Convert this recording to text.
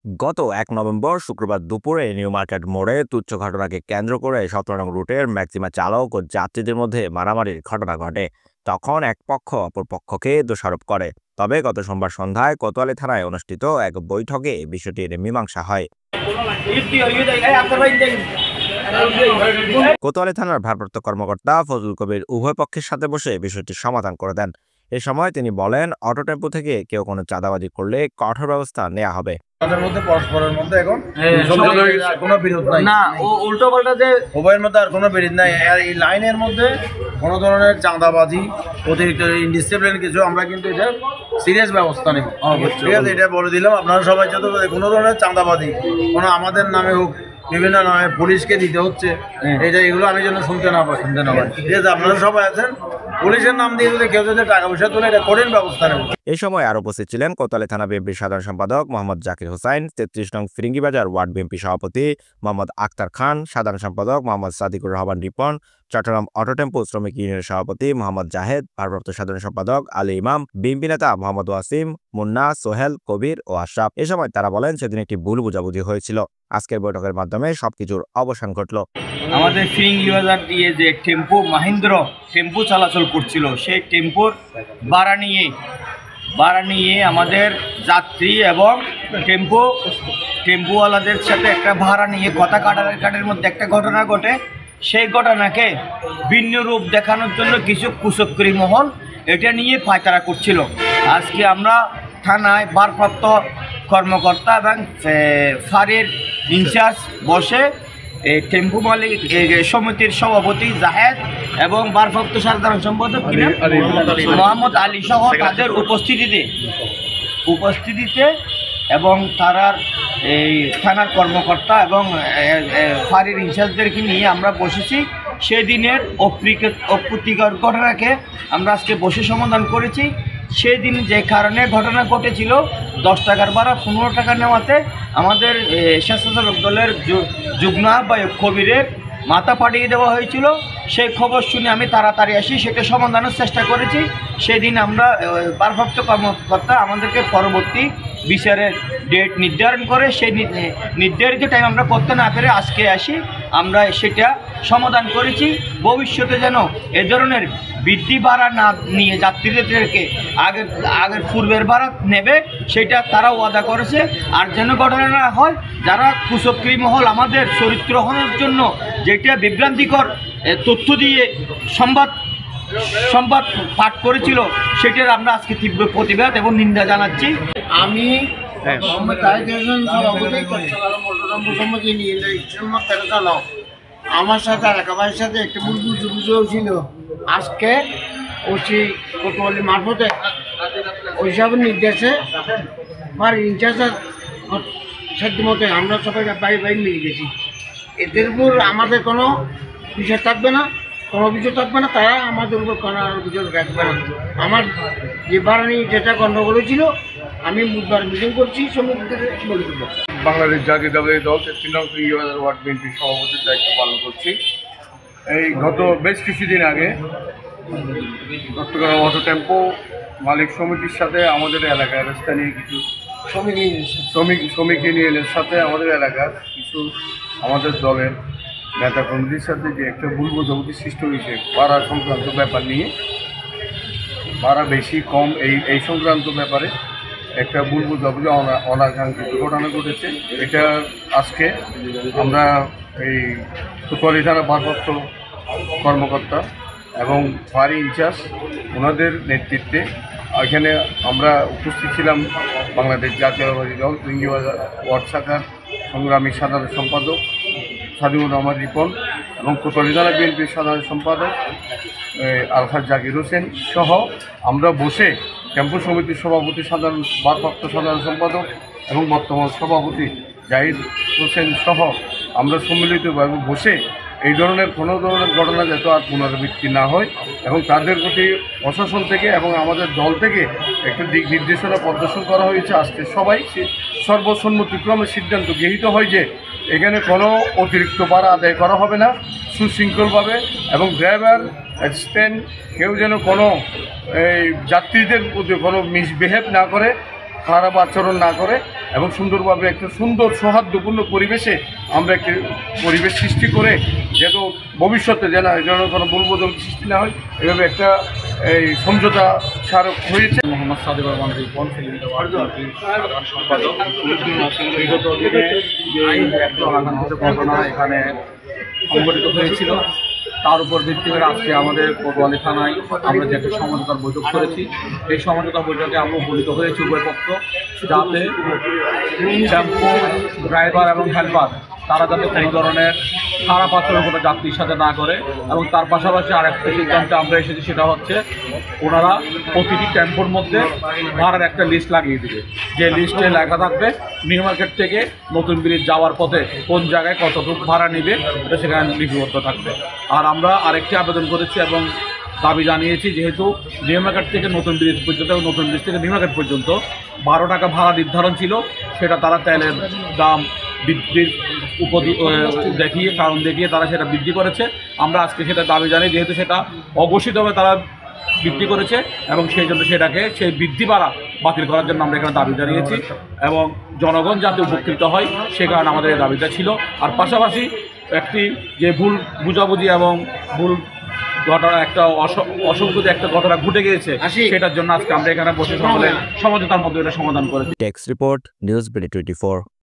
গত ১ নভেম্বর শুক্রবার দুপুরে নিউ মার্কেট মোড়ে তুচ্ছ ঘটনাকে কেন্দ্র করে ১৭ নং রুটের ম্যাক্সিমা চালক ও যাত্রীদের মধ্যে মারামারির ঘটনা ঘটে। তখন এক পক্ষ অপর পক্ষকে দোষারোপ করে। তবে গত সোমবার সন্ধ্যায় কোতোয়ালি থানায় অনুষ্ঠিত এক বৈঠকে বিষয়টির মীমাংসা হয়। কোতোয়ালি থানার ভারপ্রাপ্ত কর্মকর্তা ফজলুল কবির উভয় পক্ষের সাথে বসে বিষয়টি সমাধান করে দেন। এ সময় তিনি বলেন, অটো টেম্পো থেকে কেউ কোনো চাঁদাবাজি করলে কঠোর ব্যবস্থা নেওয়া হবে। তাদের মধ্যে পরস্পরের মধ্যে এখন কোনো বিরোধ নাই, না উল্টো পাল্টা যে উভয়ের মধ্যে আর কোনো বিরোধ নাই। আর এই লাইনের মধ্যে কোনো ধরনের চাঁদাবাজি, অতিরিক্ত ইনডিসিপ্লিন কিছু আমরা কিন্তু এটা সিরিয়াস ব্যবস্থা নেব। ঠিক আছে, এটা বলে দিলাম। আপনারা সবাই যাতে কোনো ধরনের চাঁদাবাজি কোনো আমাদের নামে হোক, বিভিন্ন নামে পুলিশকে দিতে হচ্ছে, এটা এগুলো আমি যেন শুনতে না পাই। ঠিক আছে, আপনারা সবাই আছেন, পুলিশের নাম দিয়ে যদি কেউ যদি টাকা পয়সা তুলে এটা কঠিন ব্যবস্থা নেব। এই সময় আরো উপস্থিত ছিলেন কোতোয়ালি থানা বিএনপির সাধারণ সম্পাদক মোহাম্মদ জাকির হোসাইন, ৩৩ নং ফিরিঙ্গিবাজার ওয়ার্ড বিএনপি সভাপতি মোহাম্মদ আক্তার খান, সাধারণ সম্পাদক মোহাম্মদ সাদিকুর রহমান রিপন, চট্টগ্রাম অটো টেম্পো শ্রমিক ইউনিয়নের সভাপতি মোহাম্মদ জাহেদ, ভারপ্রাপ্ত সাধারণ সম্পাদক আলী ইমাম, বিএনপি নেতা মোহাম্মদ ওয়াসিম, মুন্না, সোহেল, কবির ও আশরাফ। এ সময় তারা বলেন, সেদিন একটি ভুল বোঝাবুঝি হয়েছিল। আজকের বৈঠকের মাধ্যমে সবকিছুর অবসান ঘটল। আমাদের ফিরিঙ্গিবাজার দিয়ে যে টেম্পো মাহিন্দ্র টেম্পো চলাচল করছিল, সেই টেম্পোর ভাড়া নিয়ে আমাদের যাত্রী এবং টেম্পোওয়ালাদের সাথে একটা ভাড়া নিয়ে কথা কাটার মধ্যে একটা ঘটনা ঘটে। সেই ঘটনাকে ভিন্ন রূপ দেখানোর জন্য কিছু কুচক্রী মহল এটা নিয়ে পায়তারা করছিল। আজকে আমরা থানায় ভারপ্রাপ্ত কর্মকর্তা এবং ফাঁড়ির ইনচার্জ বসে টেম্পো মালিক সমিতির সভাপতি জাহেদ এবং ভারপ্রাপ্ত সাধারণ সম্পাদক মোহাম্মদ আলী সহ তাদের উপস্থিতিতে এবং তারার এই থানার কর্মকর্তা এবং ফাঁড়ির ইনচার্জদেরকে নিয়ে আমরা বসেছি। সেদিনের অপ্রীতিকর ঘটনাকে আমরা আজকে বসে সমাধান করেছি। সেদিন যে কারণে ঘটনা ঘটেছিল, 10 টাকার ভাড়া 15 টাকা নেওয়াতে আমাদের স্বেচ্ছাসেবক দলের যুগ্ম আহ্বায়ক কবিরের মাথা পাঠিয়ে দেওয়া হয়েছিল। সেই খবর শুনে আমি তাড়াতাড়ি আসি, সেটা সমাধানের চেষ্টা করেছি। সেদিন আমরা ভারপ্রাপ্ত কর্মকর্তা আমাদেরকে পরবর্তী বিচারের ডেট নির্ধারণ করে সেই নির্ধারিত টাইম আমরা করতে না পেরে আজকে আসি, আমরা সেটা সমাধান করেছি। ভবিষ্যতে যেন এ ধরনের বৃদ্ধি ভাড়া না নিয়ে যাত্রীদেরকে আগের পূর্বের ভাড়া নেবে, সেটা তারা ওয়াদা করেছে। আর যেন ঘটনা না হয়, যারা কুচক্রী মহল আমাদের চরিত্র হনের জন্য যেটা বিভ্রান্তিকর তথ্য দিয়ে সংবাদ পাঠ করেছিল, সেটার আমরা আজকে তীব্র প্রতিবাদ এবং নিন্দা জানাচ্ছি। আমি আমার সাথে এলাকাবাসীর সাথে একটা বুঝেও ছিল। আজকে ওসি কোতোয়ালি মারফতে ওই সব নির্দেশে আমার ইনচার্জের সাধ্য মতো আমরা সবাই বাইরে মিলে গেছি। এদের উপর আমাদের কোনো বিষয় থাকবে না, কোনো অভিযোগ থাকবে না, তারা আমাদের উপর কোনো অভিযোগ রাখবে না। আমার যে বাড়ানি যেটা গণ্ডগোল ছিল, আমি বুধবার মিটিং করছি, শ্রমিকদের বলে দেবো। বাংলাদেশ জাতীয়তাবাদী দল ৩৩ নং ফিরিঙ্গিবাজার ওয়ার্ড বিএনপি সভাপতির দায়িত্ব পালন করছি। এই গত বেশ কিছুদিন আগে চট্টগ্রাম অটো টেম্পো মালিক সমিতির সাথে আমাদের এলাকার স্থানীয় কিছু শ্রমিক ইউনিয়নের সাথে আমাদের এলাকার কিছু আমাদের দলের নেতা কর্মীদের সাথে যে একটা ভুল বোঝাবুঝি সৃষ্টি হয়েছে ভাড়া সংক্রান্ত ব্যাপার নিয়ে, ভাড়া বেশি কম এই সংক্রান্ত ব্যাপারে একটা ভুল বোঝাবুঝি অনাকাঙ্ক্ষিত ঘটনা ঘটেছে। এটা আজকে আমরা এই কোতোয়ালি থানা ভারপ্রাপ্ত কর্মকর্তা এবং ফাঁড়ি ইনচার্জ ওনাদের নেতৃত্বে এখানে আমরা উপস্থিত ছিলাম। বাংলাদেশ জাতীয়তাবাদী দল ফিরিঙ্গিবাজার ওয়ার্ড শাখার সংগ্রামী সাধারণ সম্পাদক সাদিকুর রহমান রিপন এবং কোতোয়ালি থানা বিএনপির সাধারণ সম্পাদক আলহাজ জাকির হোসেন সহ আমরা বসে টেম্পো সমিতির সভাপতি ভারপ্রাপ্ত সাধারণ সম্পাদক এবং বর্তমান সভাপতি জাহিদ হোসেন সহ আমরা সম্মিলিতভাবে বসে এই ধরনের কোনো ধরনের ঘটনা যাতে আর পুনরাবৃত্তি না হয় এবং তাদের প্রতি প্রশাসন থেকে এবং আমাদের দল থেকে একটা দিক নির্দেশনা প্রদর্শন করা হয়েছে। আজকে সবাই সর্বসম্মতিক্রমে সিদ্ধান্ত গৃহীত হয় যে এখানে কোনো অতিরিক্ত ভাড়া আদায় করা হবে না, সুশৃঙ্খলভাবে, এবং ড্রাইভার অ্যাসিস্ট্যান্ট কেউ যেন কোনো যাত্রীদের প্রতি কোনো মিসবিহেভ না করে, খারাপ আচরণ না করে এবং সুন্দরভাবে একটা সুন্দর সৌহার্দ্যপূর্ণ পরিবেশে আমরা একটি পরিবেশ সৃষ্টি করে যেন ভবিষ্যতে যেন কোনো ভুল বোঝাবুঝি সৃষ্টি না হয় এভাবে একটা এই সমঝোতা স্মারক হয়েছে। মোহাম্মদ সাদিকুর রহমান রিপন সাধারণ সম্পাদক। বিগত দিনে যে একটা আকাঙ্ক্ষিত ঘটনা এখানে সংঘটিত হয়েছিল তার উপর ভিত্তি করে আজকে আমাদের কোতোয়ালি থানায় আমরা যে একটা সমঝোতার বৈঠক করেছি, এই সমঝোতা বৈঠকে আমরা উপনীত হয়েছি উভয় পক্ষ যাতে টেম্পো ড্রাইভার এবং হেল্পার তারা যাতে কোনো ধরনের খারাপ আচরণ কোনো যাত্রীর সাথে না করে, এবং তার পাশাপাশি আরেকটা সিদ্ধান্তে আমরা এসেছি সেটা হচ্ছে ওনারা প্রতিটি টেম্পোর মধ্যে ভাড়ার একটা লিস্ট লাগিয়ে দেবে, যে লিস্টে লেখা থাকবে নিউ মার্কেট থেকে নতুন ব্রিজ যাওয়ার পথে কোন জায়গায় কতটুকু ভাড়া নেবে এটা সেখানে লিপিবদ্ধ থাকবে। আর আমরা আরেকটি আবেদন করেছি এবং দাবি জানিয়েছি, যেহেতু নিউ মার্কেট থেকে নতুন ব্রিজ পর্যন্ত এবং নতুন ব্রিজ থেকে নিউ মার্কেট পর্যন্ত 12 টাকা ভাড়া নির্ধারণ ছিল, সেটা তারা তেলের দাম বৃদ্ধির দেখিয়ে কারণ দেখিয়ে তারা সেটা বৃদ্ধি করেছে। আমরা আজকে সেটা দাবি জানাই, যেহেতু সেটা অঘোষিতভাবে তারা বৃদ্ধি করেছে এবং সেই জন্য সেটাকে সেই বৃদ্ধি বাড়া বাতিল করার জন্য আমরা এখানে দাবি জানিয়েছি এবং জনগণ যাতে উপকৃত হয় সে কারণে আমাদের এই দাবিটা ছিল। আর পাশাপাশি একটি যে ভুল বুঝাবুঝি এবং ভুল ঘটনা একটা অসংখ্য একটা ঘটনা ঘটে গিয়েছে সেটার জন্য আজকে আমরা এখানে বসে সকলে সমঝোতার মধ্যে এটা সমাধান করেছি। Text report, news BD 24।